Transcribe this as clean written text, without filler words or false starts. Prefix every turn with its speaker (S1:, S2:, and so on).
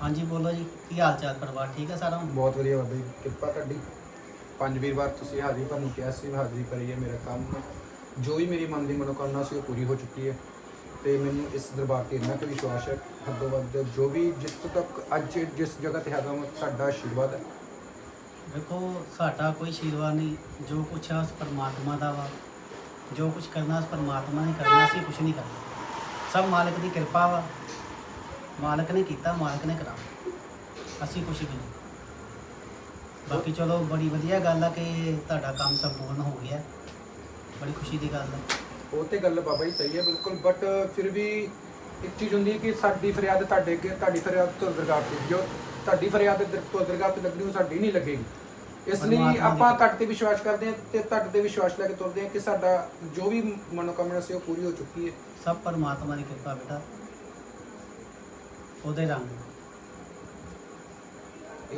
S1: हाँ जी बोलो जी, की हाल चाल परिवार ठीक है सारा?
S2: ਬਹੁਤ ਵਧੀਆ ਬਾਬਾ ਜੀ, ਕਿਰਪਾ ਤੁਹਾਡੀ। 5ਵੀਂ ਵਾਰ ਤੁਸੀਂ ਹਾਜ਼ਰੀ ਭਰਨ ਨੂੰ ਕਿਹਾ ਸੀ, ਹਾਜ਼ਰੀ ਭਰੀ ਹੈ। ਮੇਰਾ ਕੰਮ ਜੋ ਵੀ ਮੇਰੀ ਮਨ ਦੀ ਮਨੋਕਾਮਨਾ ਸੀ ਉਹ ਪੂਰੀ ਹੋ ਚੁੱਕੀ ਹੈ ਤੇ ਮੈਨੂੰ ਇਸ ਦਰਬਾਰ ਤੇ ਇੰਨਾ ਕੁ ਵਿਸ਼ਵਾਸ ਹੈ, ਹੱਦੋਂ ਵੱਧ। ਜੋ ਵੀ ਜਿਸ ਤੱਕ ਅੱਜ ਜਿਸ ਜਗ੍ਹਾ ਤੇ ਹੈਗਾ ਮੈਂ, ਸਾਡਾ ਆਸ਼ੀਰਵਾਦ ਹੈ।
S1: देखो साडा कोई आशीर्वाद नहीं, जो कुछ है उस परमात्मा का वा। जो कुछ करना उस परमात्मा ने करना, असीं कुछ नहीं करना। सब मालिक की कृपा वा, मालिक ने किया, मालिक ने करा, असीं कुछ भी नहीं। बाकी चलो बड़ी वधिया गल है कि तुहाडा काम संपूर्ण हो गया, बड़ी खुशी की गल है।
S2: ਉਹ ਤੇ ਗੱਲ ਬਾਬਾ ਜੀ ਸਹੀ ਹੈ ਬਿਲਕੁਲ, ਬਟ ਫਿਰ ਵੀ ਇੱਕ ਚੀਜ਼ ਹੁੰਦੀ ਹੈ ਕਿ ਸਾਡੀ ਫਰਿਆਦ ਤੁਹਾਡੇ ਅੱਗੇ, ਤੁਹਾਡੀ ਫਰਿਆਦ ਤੋਂ ਦਰਗਾਹ ਤੇ, ਜੋ ਤੁਹਾਡੀ ਫਰਿਆਦ ਤੋਂ ਦਰਗਾਹ ਤੇ ਲੱਗਣੀ ਉਹ ਸਾਡੀ ਨਹੀਂ ਲੱਗੇਗੀ। ਇਸ ਲਈ ਆਪਾਂ ਤੁਹਾਡੇ ਤੇ ਵਿਸ਼ਵਾਸ ਕਰਦੇ ਹਾਂ ਤੇ ਤੁਹਾਡੇ ਤੇ ਵਿਸ਼ਵਾਸ ਲੈ ਕੇ ਤੁਰਦੇ ਹਾਂ ਕਿ ਸਾਡਾ ਜੋ ਵੀ ਮਨੋਕਾਮਨਾ ਸੀ ਉਹ ਪੂਰੀ ਹੋ ਚੁੱਕੀ ਹੈ।
S1: सब परमात्मा की कृपा बेटा, ਉਹਦੇ ਰੰਗ